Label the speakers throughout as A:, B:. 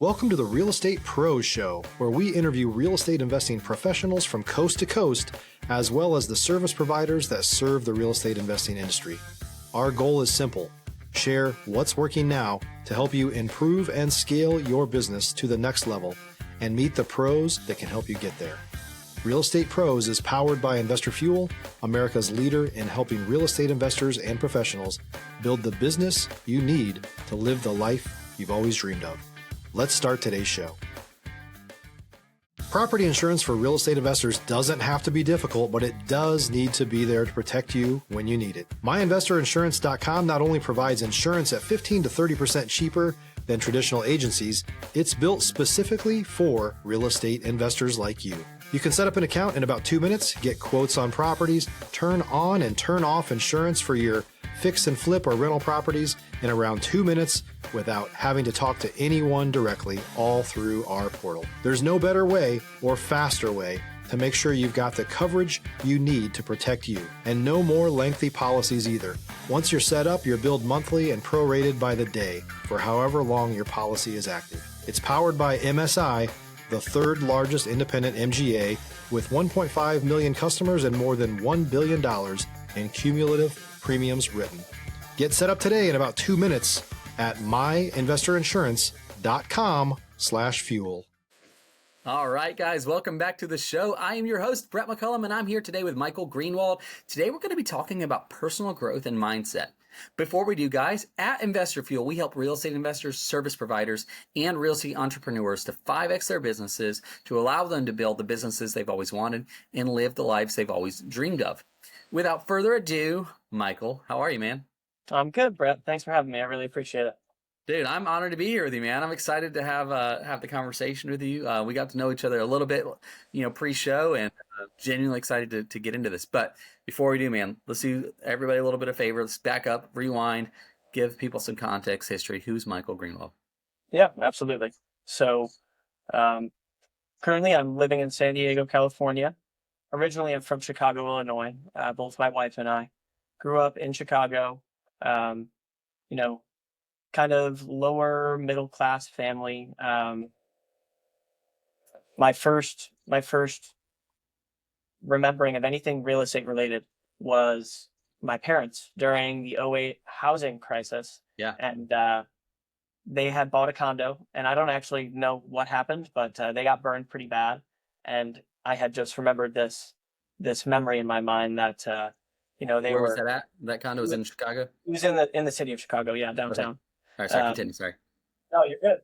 A: Welcome to the Real Estate Pros Show, where we interview real estate investing professionals from coast to coast, as well as the service providers that serve the real estate investing industry. Our goal is simple: share what's working now to help you improve and scale your business to the next level and meet the pros that can help you get there. Real Estate Pros is powered by Investor Fuel, America's leader in helping real estate investors and professionals build the business you need to live the life you've always dreamed of. Let's start today's show. Property insurance for real estate investors doesn't have to be difficult, but it does need to be there to protect you when you need it. MyInvestorInsurance.com not only provides insurance at 15 to 30% cheaper than traditional agencies, it's built specifically for real estate investors like you. You can set up an account in about 2 minutes, get quotes on properties, turn on and turn off insurance for your fix and flip or rental properties in around 2 minutes without having to talk to anyone directly, all through our portal. There's no better way or faster way to make sure you've got the coverage you need to protect you, and no more lengthy policies either. Once you're set up, you're billed monthly and prorated by the day for however long your policy is active. It's powered by MSI, the third largest independent MGA, with 1.5 million customers and more than $1 billion in cumulative premiums written. Get set up today in about 2 minutes at myinvestorinsurance.com/fuel.
B: All right, guys, welcome back to the show. I am your host, Brett McCollum, and I'm here today with Michael Greenwald. Today, we're going to be talking about personal growth and mindset. Before we do, guys, at Investor Fuel, we help real estate investors, service providers, and real estate entrepreneurs to 5X their businesses to allow them to build the businesses they've always wanted and live the lives they've always dreamed of. Without further ado, Michael, how are you, man?
C: I'm good, Brett. Thanks for having me. I really appreciate it.
B: Dude, I'm honored to be here with you, man. I'm excited to have the conversation with you. We got to know each other a little bit, pre-show, and genuinely excited to get into this. But before we do, man, let's do everybody a little bit of favor. Let's back up, rewind, give people some context, history. Who's Michael Greenwald?
C: Yeah, absolutely. So currently I'm living in San Diego, California. Originally, I'm from Chicago, Illinois. Both my wife and I grew up in Chicago. Kind of lower middle class family. My first remembering of anything real estate related was my parents during the '08 housing crisis.
B: Yeah.
C: And they had bought a condo, and I don't actually know what happened, but they got burned pretty bad. And I had just remembered this memory in my mind that
B: Where was that at? That condo was in Chicago?
C: It was in the city of Chicago, yeah, downtown.
B: Okay. All right, sorry, continue, sorry.
C: No, you're good.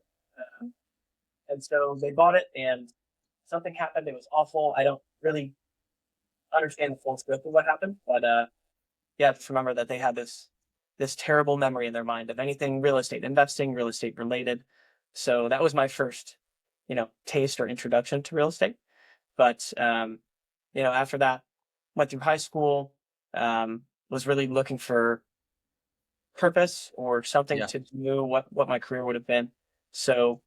C: And so they bought it, and something happened. It was awful. I don't really understand the full scope of what happened, but just remember that they had this terrible memory in their mind of anything real estate investing, real estate related. So that was my first, taste or introduction to real estate. But after that, went through high school, was really looking for purpose or something to do what my career would have been. So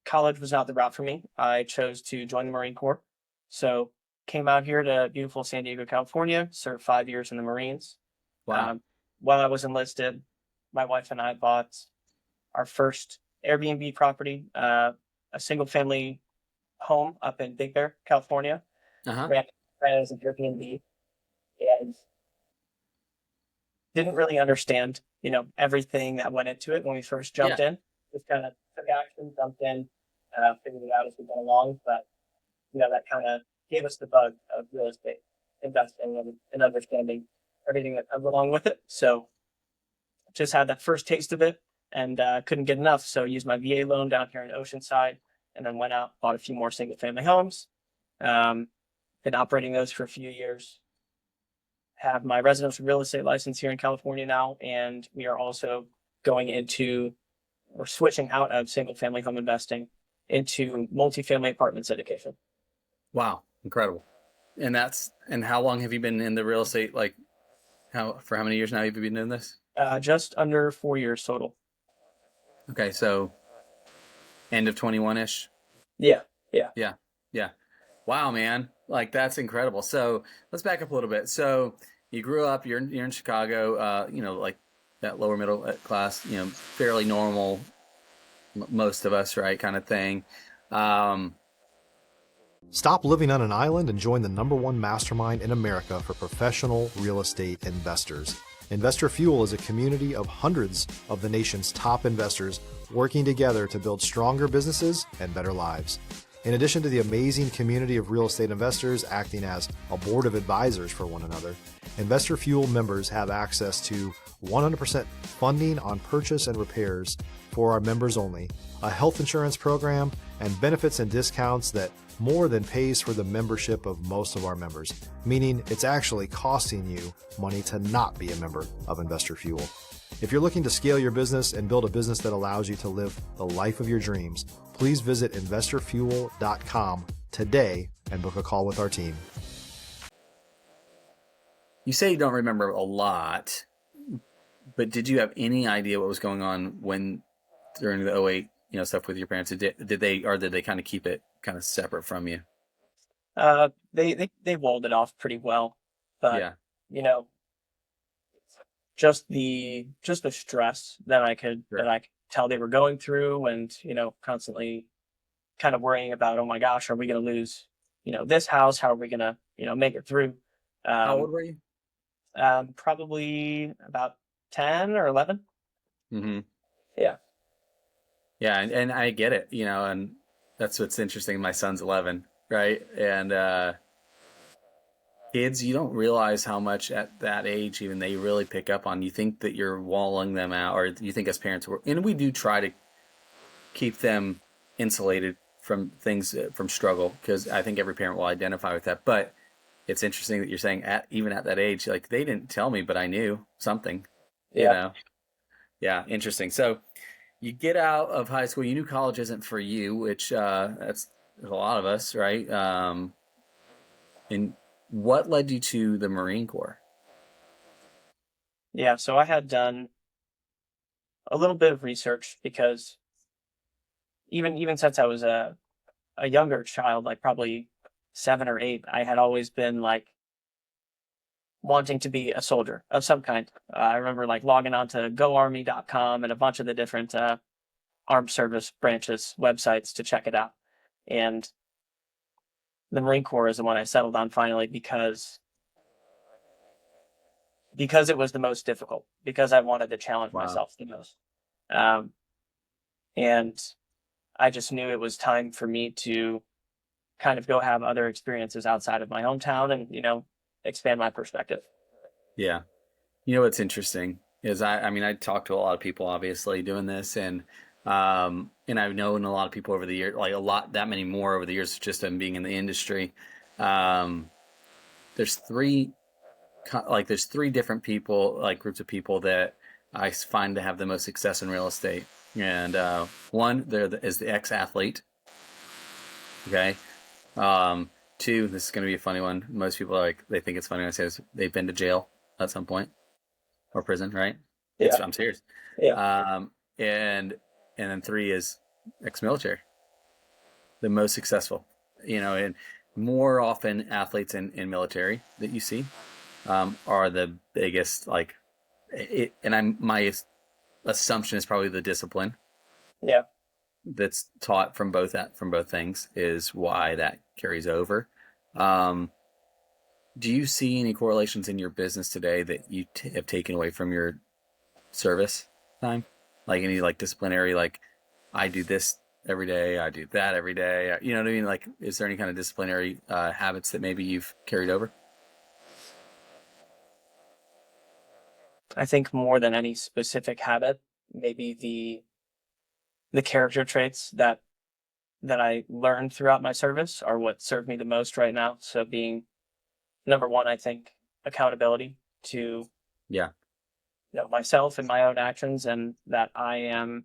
C: college was not the route for me. I chose to join the Marine Corps. So came out here to beautiful San Diego, California, served 5 years in the Marines.
B: Wow.
C: While I was enlisted, my wife and I bought our first Airbnb property, a single family home up in Big Bear, California. Ran it as an Airbnb, and didn't really understand, everything that went into it when we first jumped in. Just kind of took action, jumped in, figured it out as we went along. But, that kind of gave us the bug of real estate investing and understanding everything that comes along with it. So just had that first taste of it and couldn't get enough. So used my VA loan down here in Oceanside, and then went out, bought a few more single family homes. Been operating those for a few years. Have my residential real estate license here in California now, and we are also switching out of single family home investing into multifamily apartment syndication.
B: Wow, incredible. And how long have you been in the real estate? For how many years now have you been doing this?
C: Just under 4 years total.
B: Okay, so end of 21-ish?
C: Yeah.
B: Wow, man. That's incredible. So let's back up a little bit. So you grew up, you're in Chicago, that lower middle class, fairly normal most of us, right? Kind of thing. Um,
A: Stop living on an island and join the #1 mastermind in America for professional real estate investors. Investor Fuel is a community of hundreds of the nation's top investors working together to build stronger businesses and better lives. In addition to the amazing community of real estate investors acting as a board of advisors for one another, Investor Fuel members have access to 100% funding on purchase and repairs for our members only, a health insurance program, and benefits and discounts that more than pays for the membership of most of our members, meaning it's actually costing you money to not be a member of Investor Fuel. If you're looking to scale your business and build a business that allows you to live the life of your dreams, please visit investorfuel.com today and book a call with our team.
B: you say you don't remember a lot, but did you have any idea what was going on during the '08, stuff with your parents? Did they kind of keep it kind of separate from you?
C: They walled it off pretty well, but
B: Yeah.
C: you know, just the stress that I could tell they were going through, and constantly kind of worrying about, oh my gosh, are we going to lose this house? How are we going to make it through?
B: How old were you?
C: Probably about 10 or 11.
B: Mm-hmm.
C: Yeah.
B: Yeah, and I get it, and that's what's interesting. My son's 11, right? And kids, you don't realize how much at that age even they really pick up on. You think that you're walling them out, or you think as parents, and we do try to keep them insulated from things, from struggle, because I think every parent will identify with that. But it's interesting that you're saying even at that age, like they didn't tell me, but I knew something,
C: Yeah.
B: Yeah, interesting. So you get out of high school, you knew college isn't for you, which that's a lot of us, right? And what led you to the Marine Corps?
C: Yeah. So I had done a little bit of research, because even since I was a younger child, like probably 7 or 8, I had always been like wanting to be a soldier of some kind. I remember like logging on to goarmy.com and a bunch of the different armed service branches websites to check it out. And the Marine Corps is the one I settled on finally, because it was the most difficult, because I wanted to challenge
B: Wow.
C: myself the most. And I just knew it was time for me to kind of go have other experiences outside of my hometown and, expand my perspective.
B: Yeah. You know what's interesting is I talk to a lot of people obviously doing this, and I've known a lot of people over the years, like that many more over the years, just in being in the industry. There's three different people, like groups of people that I find to have the most success in real estate. And one, is the ex-athlete. Okay. 2, this is going to be a funny one. Most people they think it's funny when I say this. They've been to jail at some point, or prison, right?
C: Yeah.
B: I'm serious.
C: Yeah.
B: And then 3 is ex-military, the most successful. And more often athletes in military that you see are the biggest. My assumption is probably the discipline.
C: Yeah.
B: That's taught from both things is why that carries over. Do you see any correlations in your business today that you have taken away from your service time? Like any disciplinary, I do this every day, I do that every day. You know what I mean? Is there any kind of disciplinary habits that maybe you've carried over?
C: I think more than any specific habit, maybe the character traits that I learned throughout my service are what serve me the most right now. So being number one, I think accountability to myself and my own actions, and that I am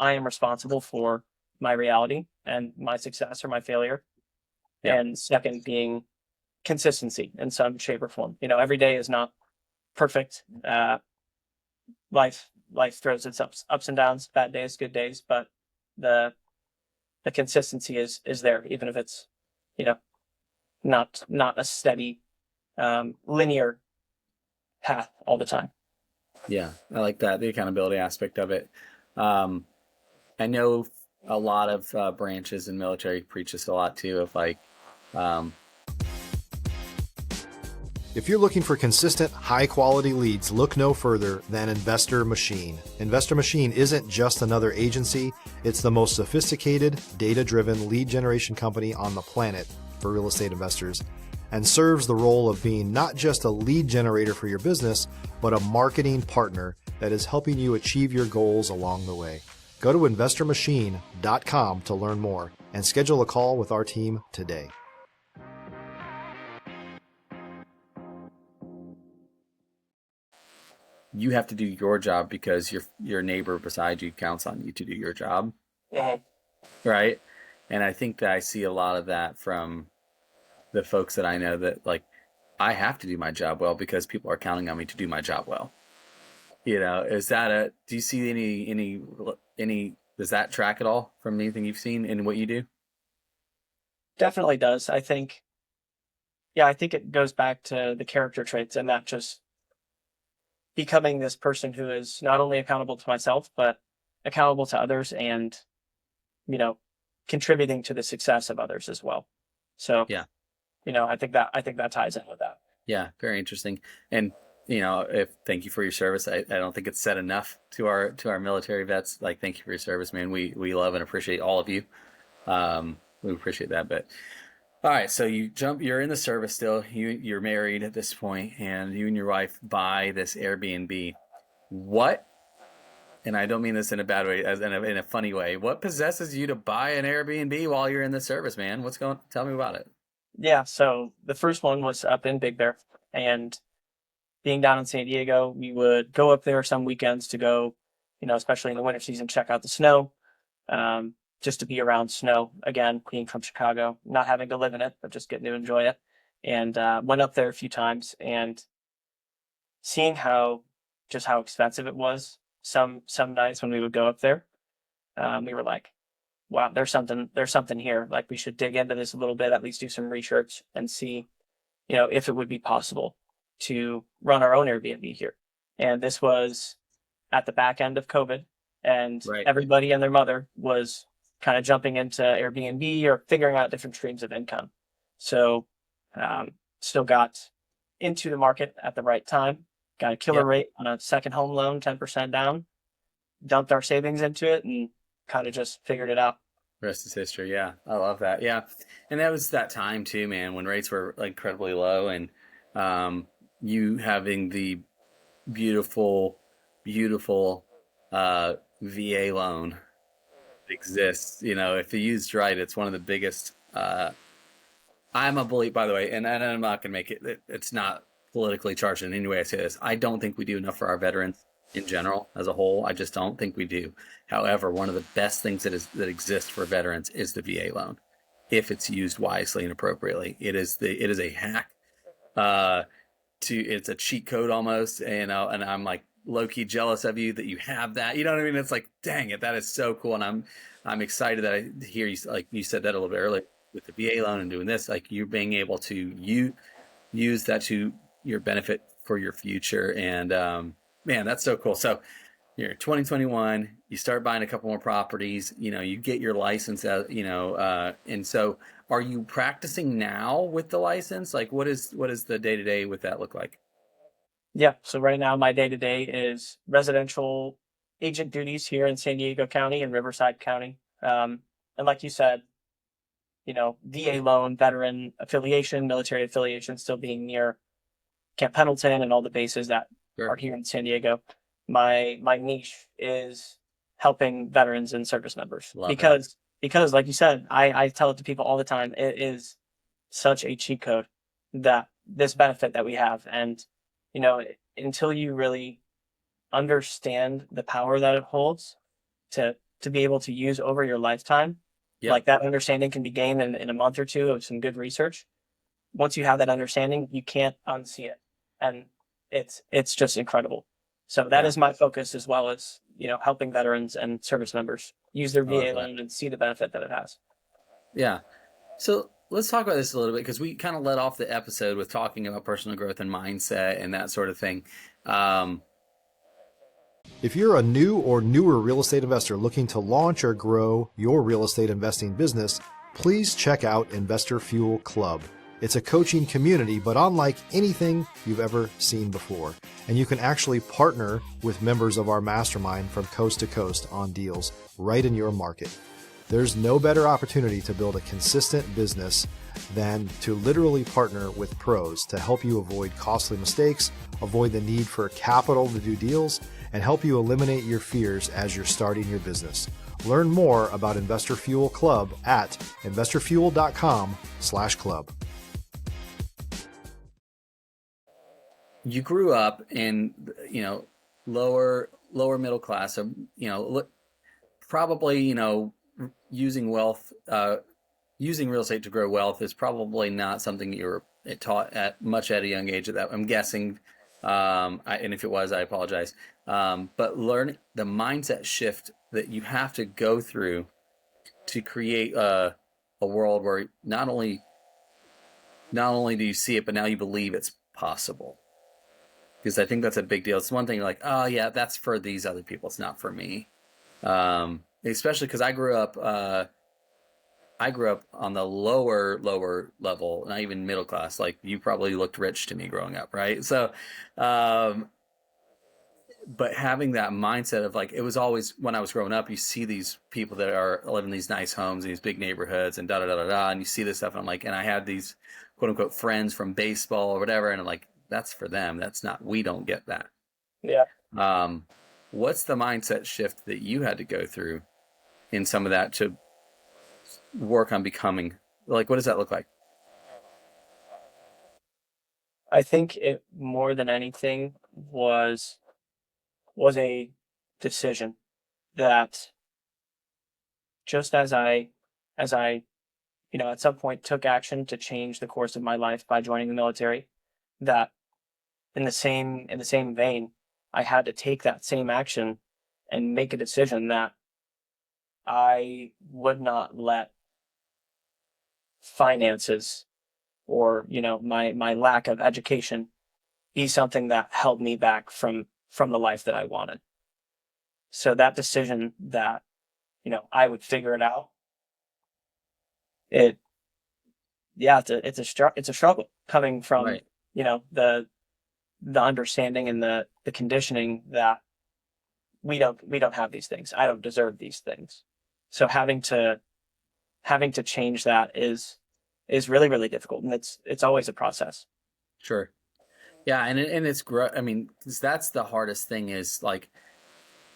C: responsible for my reality and my success or my failure. Yeah. And second, being consistency in some shape or form. Every day is not perfect. Life throws its ups and downs, bad days, good days, but the consistency is there, even if it's not a steady linear path all the time.
B: Yeah, I like that, the accountability aspect of it. I know a lot of branches in military preach this a lot too, of like, um,
A: If you're looking for consistent, high-quality leads, look no further than Investor Machine. Investor Machine isn't just another agency, it's the most sophisticated, data-driven lead generation company on the planet for real estate investors, and serves the role of being not just a lead generator for your business, but a marketing partner that is helping you achieve your goals along the way. Go to investormachine.com to learn more and schedule a call with our team today.
B: you have to do your job because your neighbor beside you counts on you to do your job,
C: Mhm.
B: right? And I think that I see a lot of that from the folks that I know, that like, I have to do my job well because people are counting on me to do my job well. Is that do you see any, does that track at all from anything you've seen in what you do?
C: Definitely does. I think, yeah, I think it goes back to the character traits and not just becoming this person who is not only accountable to myself, but accountable to others and, you know, contributing to the success of others as well. So,
B: Yeah.
C: I think that ties in with that.
B: Yeah, very interesting. And thank you for your service. I don't think it's said enough to our military vets. Like, thank you for your service, man. We love and appreciate all of you. We appreciate that. But all right, so you're in the service still. You're married at this point, and you and your wife buy this Airbnb. What? And I don't mean this in a bad way, as in a funny way. What possesses you to buy an Airbnb while you're in the service, man? Tell me about it.
C: Yeah. So the first one was up in Big Bear, and being down in San Diego, we would go up there some weekends to go, especially in the winter season, check out the snow, just to be around snow again, being from Chicago, not having to live in it, but just getting to enjoy it. And went up there a few times and seeing how expensive it was. Some nights when we would go up there, we were like, wow, there's something here. Like, we should dig into this a little bit, at least do some research and see, if it would be possible to run our own Airbnb here. And this was at the back end of COVID, and
B: Right.
C: everybody and their mother was kind of jumping into Airbnb or figuring out different streams of income. So, still got into the market at the right time, got a killer
B: Yep.
C: rate on a second home loan, 10% down, dumped our savings into it, and kind of just figured it out.
B: Rest is history. Yeah, I love that. Yeah, and that was that time too, man, when rates were like incredibly low, and you having the beautiful, beautiful VA loan exists. If you used right, it's one of the biggest. I'm a believer, by the way, and I'm not going to make it. It's not politically charged in any way I say this. I don't think we do enough for our veterans in general as a whole. I just don't think we do. However, one of the best things that exists for veterans is the VA loan, if it's used wisely and appropriately. It is a hack. It's a cheat code almost, and I'm like low key jealous of you that you have that. You know what I mean? It's like, dang it, that is so cool, and I'm excited that I hear you, like you said that a little bit earlier with the VA loan and doing this, like you being able to use that to your benefit for your future. And man, that's so cool. So you're 2021, you start buying a couple more properties, you get your license out, and so are you practicing now with the license? Like, what is the day-to-day with that look like?
C: Yeah. So right now my day to day is residential agent duties here in San Diego County and Riverside County. And like you said, VA loan, veteran affiliation, military affiliation, still being near Camp Pendleton and all the bases that
B: Sure.
C: are here in San Diego. My niche is helping veterans and service members.
B: Love
C: Because like you said, I tell it to people all the time, it is such a cheat code, that this benefit that we have. And, until you really understand the power that it holds to be able to use over your lifetime,
B: Yep.
C: like that understanding can be gained in a month or two of some good research. Once you have that understanding, you can't unsee it. And it's just incredible. So that
B: Yeah.
C: is my focus, as well as, helping veterans and service members use their
B: I love
C: VA
B: that.
C: loan and see the benefit that it has.
B: Yeah. So let's talk about this a little bit, because we kind of led off the episode with talking about personal growth and mindset and that sort of thing.
A: If you're a new or newer real estate investor looking to launch or grow your real estate investing business, please check out Investor Fuel Club. It's a coaching community, but unlike anything you've ever seen before. And you can actually partner with members of our mastermind from coast to coast on deals right in your market. There's no better opportunity to build a consistent business than to literally partner with pros to help you avoid costly mistakes, avoid the need for capital to do deals, and help you eliminate your fears as you're starting your business. Learn more about Investor Fuel Club at investorfuel.com/club.
B: You grew up in, lower middle class, so, probably, using real estate to grow wealth is probably not something you were taught at a young age. That I'm guessing, and if it was, I apologize. But learn the mindset shift that you have to go through to create a world where not only do you see it, but now you believe it's possible. Because I think that's a big deal. It's one thing you're like, oh yeah, that's for these other people. It's not for me. Especially because I grew up on the lower level, not even middle class. Like you probably looked rich to me growing up, right? So, but having that mindset of like, it was always when I was growing up, you see these people that are living in these nice homes, these big neighborhoods, and and you see this stuff, and I'm like, and I had these quote unquote friends from baseball or whatever, and I'm like, that's for them. That's not, we don't get that.
C: Yeah.
B: What's the mindset shift that you had to go through in some of that to work on becoming, like, what does that look like?
C: I think it more than anything was a decision that just as I at some point took action to change the course of my life by joining the military, that in the same vein, I had to take that same action and make a decision that I would not let finances or, my lack of education be something that held me back from the life that I wanted. So that decision that, I would figure it out. It's a struggle coming from,
B: Right.
C: The understanding and the conditioning that we don't have these things. I don't deserve these things. So having to change that is really, really difficult. And it's always a process.
B: Sure. Yeah. And it's, 'cause that's the hardest thing is like,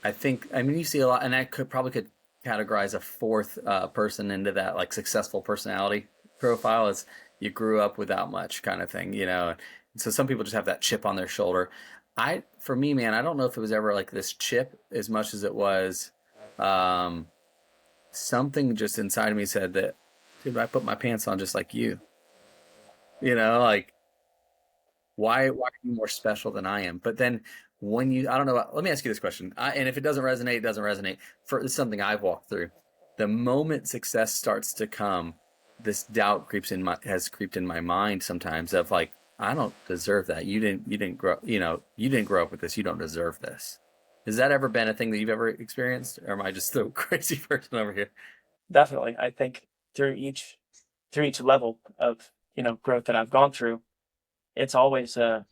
B: you see a lot, and I could categorize a fourth person into that, like successful personality profile is you grew up without much kind of thing, So some people just have that chip on their shoulder. For me, man, I don't know if it was ever like this chip as much as it was something just inside of me said that, dude, I put my pants on just like you. Like why are you more special than I am? But then I don't know, let me ask you this question. And if it doesn't resonate, it doesn't resonate. It's something I've walked through. The moment success starts to come, this doubt has creeped in my mind sometimes of like, I don't deserve that. You didn't grow up with this. You don't deserve this. Has that ever been a thing that you've ever experienced? Or am I just the crazy person over here?
C: Definitely. I think through each level of, growth that I've gone through, it's always a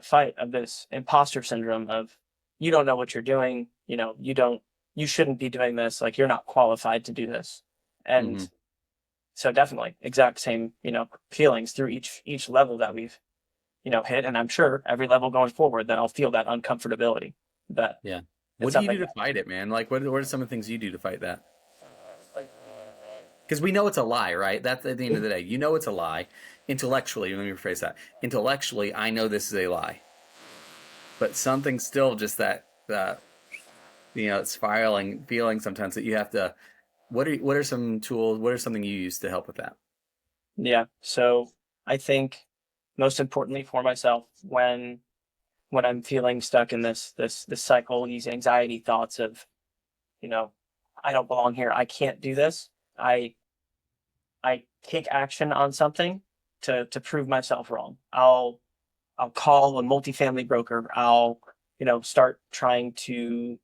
C: fight of this imposter syndrome of, you don't know what you're doing. You shouldn't be doing this. Like, you're not qualified to do this. And so definitely exact same, feelings through each level that we've, hit. And I'm sure every level going forward that I'll feel that uncomfortability. But
B: yeah. What do you do to fight it, man? Like, what are some of the things you do to fight that? Because we know it's a lie, right? That's at the end of the day. You know it's a lie. Intellectually, let me rephrase that. Intellectually, I know this is a lie. But something still just that spiraling feeling sometimes that you have to, what are some tools, what are something you use to help with that?
C: Yeah. So I think most importantly for myself, when I'm feeling stuck in this cycle, these anxiety thoughts of, I don't belong here, I can't do this, I take action on something to prove myself wrong. I'll call a multifamily broker. I'll start trying to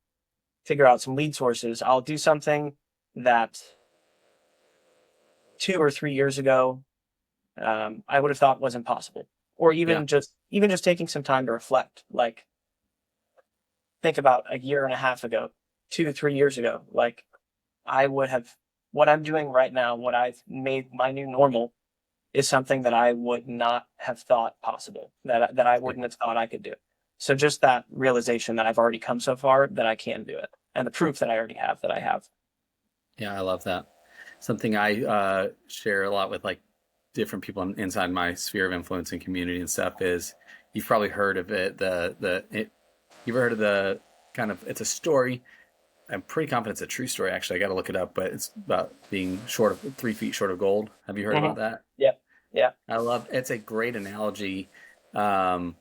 C: figure out some lead sources. I'll do something that 2 or 3 years ago, I would have thought was impossible, or even just taking some time to reflect, like think about a year and a half ago, 2 to 3 years ago, like I would have, what I'm doing right now, what I've made my new normal is something that I would not have thought possible, that I wouldn't have thought I could do. So just that realization that I've already come so far that I can do it, and the proof that I already have that I have.
B: Yeah, I love that. Something I share a lot with like different people inside my sphere of influence and community and stuff is, you've probably heard of it. You've heard of the kind of, it's a story. I'm pretty confident it's a true story. Actually, I got to look it up, but it's about being 3 feet short of gold. Have you heard about that?
C: Yeah. Yeah.
B: It's a great analogy. And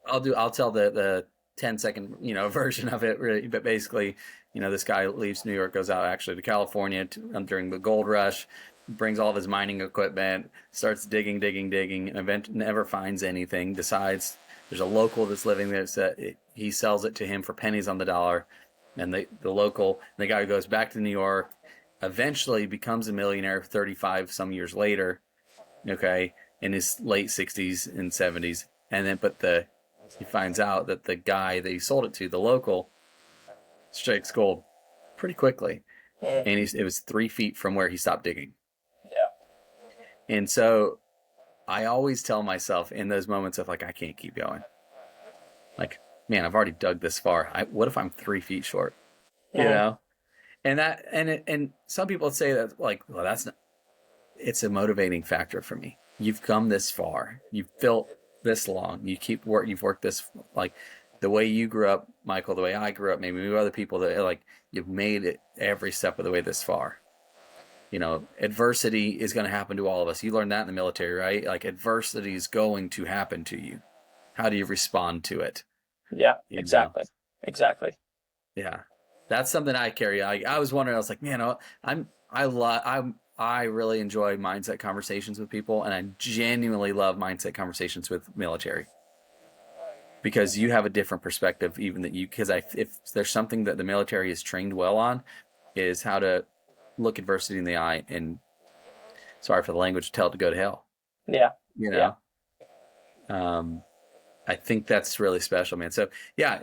B: I'll tell the 10-second, version of it really, but basically, this guy leaves New York, goes out actually to California during the gold rush, brings all of his mining equipment, starts digging, and never finds anything, decides there's a local that's living there, he sells it to him for pennies on the dollar. And the guy who goes back to New York eventually becomes a millionaire 35 some years later, okay, in his late 60s and 70s. And then, he finds out that the guy that he sold it to, the local, strikes gold pretty quickly. And it was 3 feet from where he stopped digging. Yeah. And so I always tell myself in those moments of like, I can't keep going. Like, man, I've already dug this far. What if I'm 3 feet short? And some people say that like, well, that's not, it's a motivating factor for me. You've come this far. You've built this long. You've worked this, like the way you grew up, Michael, the way I grew up, maybe other people that like, you've made it every step of the way this far. Adversity is going to happen to all of us. You learned that in the military, right? Like adversity is going to happen to you. How do you respond to it?
C: Yeah, exactly. Exactly.
B: Yeah. That's something I carry. I was wondering, I was like, man, I really enjoy mindset conversations with people, and I genuinely love mindset conversations with military, because you have a different perspective even because if there's something that the military is trained well on, is how to look adversity in the eye and, sorry for the language, tell it to go to hell.
C: Yeah.
B: I think that's really special, man. So yeah,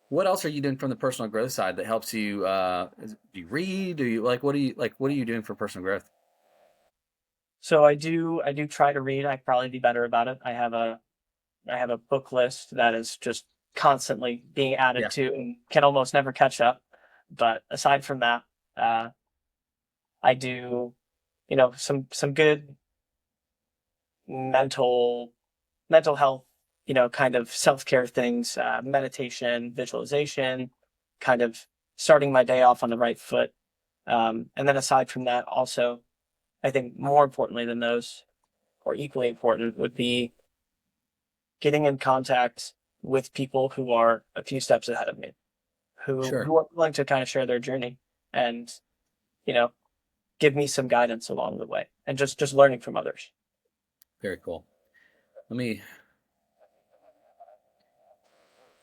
B: what else are you doing from the personal growth side that helps you? Do you read? Do you what are you doing for personal growth?
C: So I do try to read. I'd probably be better about it. I have a book list that is just constantly being added to and can almost never catch up. But aside from that, I do, some good mental health, kind of self-care things, meditation, visualization, kind of starting my day off on the right foot. And then aside from that, also, I think more importantly than those, or equally important, would be getting in contact with people who are a few steps ahead of me, who are willing to kind of share their journey and, give me some guidance along the way, and just learning from others.
B: Very cool.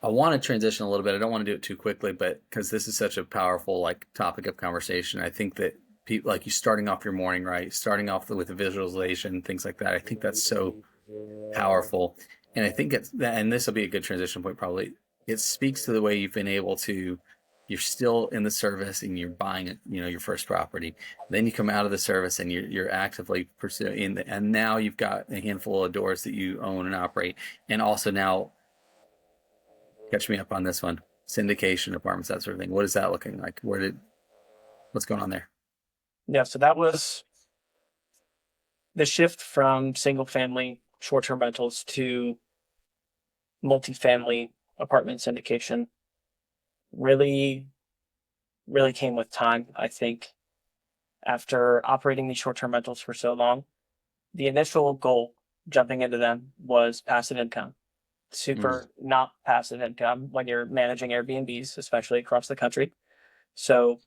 B: I want to transition a little bit. I don't want to do it too quickly, but because this is such a powerful topic of conversation, I think that people, like you starting off your morning, right? Starting off with a visualization, things like that. I think that's so powerful. And I think and this will be a good transition point probably. It speaks to the way you've been able to, you're still in the service and you're buying, your first property. Then you come out of the service and you're actively pursuing, and now you've got a handful of doors that you own and operate. And also now, catch me up on this one, syndication apartments, that sort of thing. What is that looking like? What's going on there?
C: Yeah, so that was the shift from single family short-term rentals to multifamily apartment syndication. Really came with time. I think after operating these short-term rentals for so long, the initial goal jumping into them was passive income. Super not passive income when you're managing Airbnbs, especially across the country. So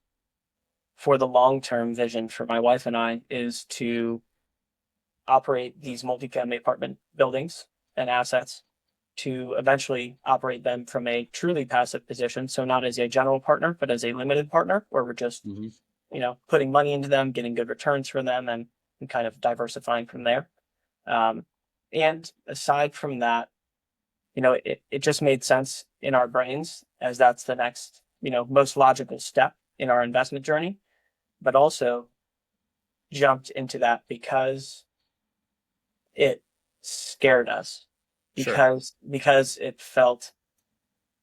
C: for the long-term vision for my wife and I is to operate these multifamily apartment buildings and assets to eventually operate them from a truly passive position. So not as a general partner, but as a limited partner where we're just, putting money into them, getting good returns from them, and kind of diversifying from there. And aside from that, it just made sense in our brains as that's the next, most logical step in our investment journey, but also jumped into that because it scared us, because it felt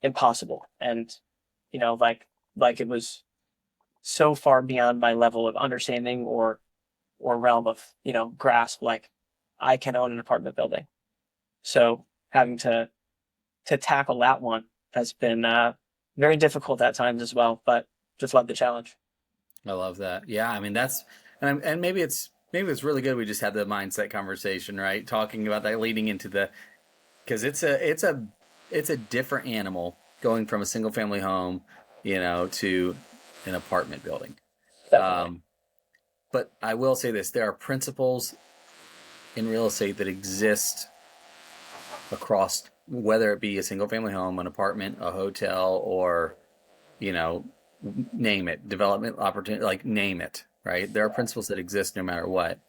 C: impossible. And, like it was so far beyond my level of understanding or realm of, grasp. Like I can own an apartment building. So having to tackle that one has been very difficult at times as well, but just love the challenge.
B: I love that. Yeah, I mean and maybe it's really good we just had the mindset conversation, right? Talking about that leading into because it's a different animal going from a single family home, to an apartment building.
C: Definitely.
B: But I will say this: there are principles in real estate that exist across, whether it be a single family home, an apartment, a hotel, or name it, development opportunity, like name it, right? There are principles that exist no matter what.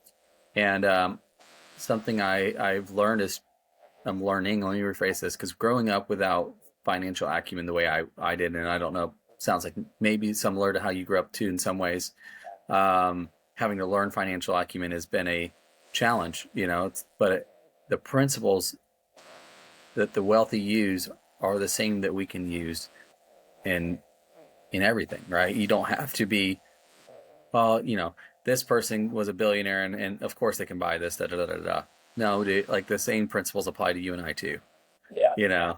B: And something I've learned is I'm learning, let me rephrase this, because growing up without financial acumen the way I did, and I don't know, sounds like maybe similar to how you grew up too in some ways, having to learn financial acumen has been a challenge, but the principles that the wealthy use are the same that we can use in everything, right? You don't have to be, well, this person was a billionaire and of course they can buy this, da da da da da. No, dude, like the same principles apply to you and I too.
C: Yeah.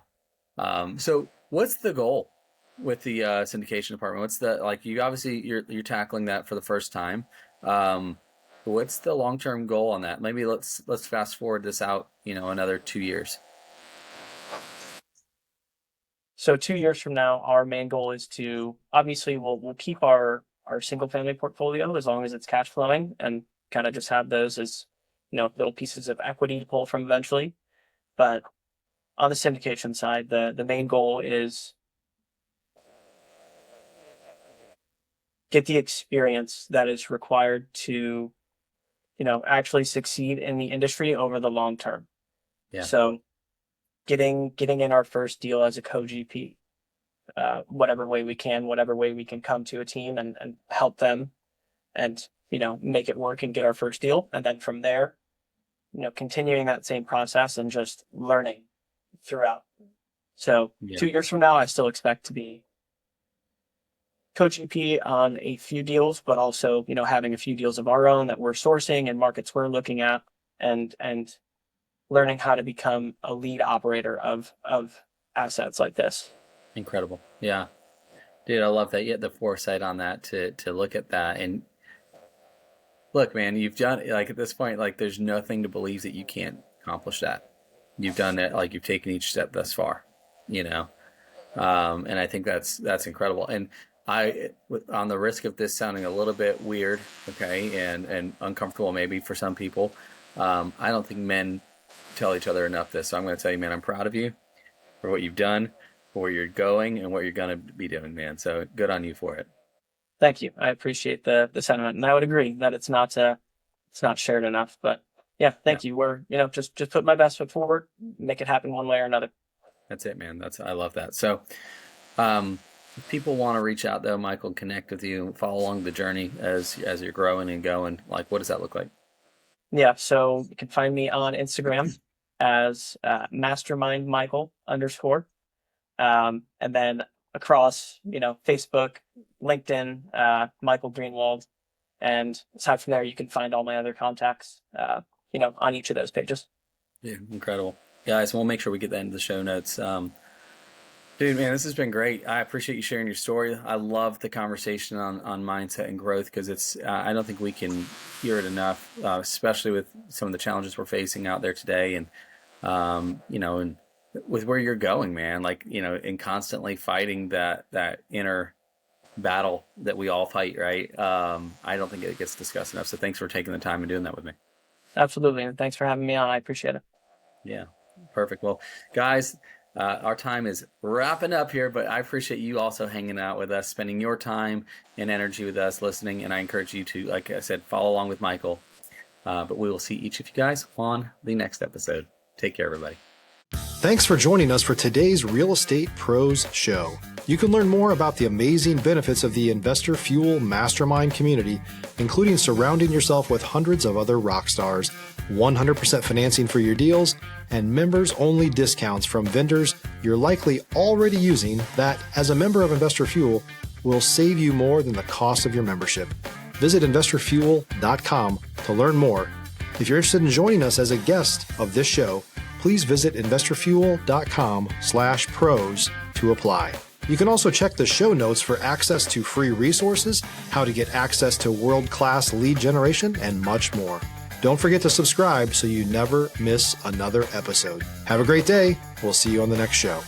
B: So what's the goal with the syndication department? What's the, like, you obviously you're tackling that for the first time. What's the long-term goal on that? Maybe let's fast forward this out, another 2 years.
C: So 2 years from now, our main goal is to obviously we'll keep our single family portfolio as long as it's cash flowing and kind of just have those as little pieces of equity to pull from eventually. But on the syndication side, the main goal is get the experience that is required to actually succeed in the industry over the long term.
B: Yeah.
C: So getting in our first deal as a co-GP, whatever way we can come to a team and help them and, make it work and get our first deal. And then from there, continuing that same process and just learning throughout. So 2 years from now, I still expect to be co-GP on a few deals, but also, having a few deals of our own that we're sourcing and markets we're looking at and learning how to become a lead operator of assets like this.
B: Incredible. Yeah. Dude, I love that you had the foresight on that to look at that. And look, man, you've done, like, at this point, like, there's nothing to believe that you can't accomplish that. You've done it, like, you've taken each step thus far, and I think that's incredible. And on the risk of this sounding a little bit weird, okay, and uncomfortable maybe for some people, I don't think men tell each other enough this. So I'm going to tell you, man, I'm proud of you for what you've done, for where you're going, and what you're going to be doing, man. So good on you for it.
C: Thank you. I appreciate the sentiment, and I would agree that it's not shared enough. But yeah, thank you. We're just put my best foot forward, make it happen one way or another.
B: That's it, man. I love that. So, if people want to reach out though, Michael, connect with you, follow along the journey as you're growing and going, like, what does that look like?
C: Yeah, so you can find me on Instagram as Mastermind Michael _. And then across, Facebook, LinkedIn, Michael Greenwald. And aside from there, you can find all my other contacts, on each of those pages.
B: Yeah, incredible. Guys, we'll make sure we get that into the show notes. Dude, man, this has been great. I appreciate you sharing your story. I love the conversation on mindset and growth because it's, I don't think we can hear it enough, especially with some of the challenges we're facing out there today. And, and with where you're going, man, like, and constantly fighting that inner battle that we all fight, right? I don't think it gets discussed enough. So thanks for taking the time and doing that with me.
C: Absolutely. And thanks for having me on. I appreciate it.
B: Yeah. Perfect. Well, guys, our time is wrapping up here, but I appreciate you also hanging out with us, spending your time and energy with us, listening. And I encourage you to, like I said, follow along with Michael. But we will see each of you guys on the next episode. Take care, everybody.
A: Thanks for joining us for today's Real Estate Pros Show. You can learn more about the amazing benefits of the Investor Fuel Mastermind community, including surrounding yourself with hundreds of other rock stars, 100% financing for your deals, and members-only discounts from vendors you're likely already using that, as a member of Investor Fuel, will save you more than the cost of your membership. Visit investorfuel.com to learn more. If you're interested in joining us as a guest of this show, please visit investorfuel.com/pros to apply. You can also check the show notes for access to free resources, how to get access to world-class lead generation, and much more. Don't forget to subscribe so you never miss another episode. Have a great day. We'll see you on the next show.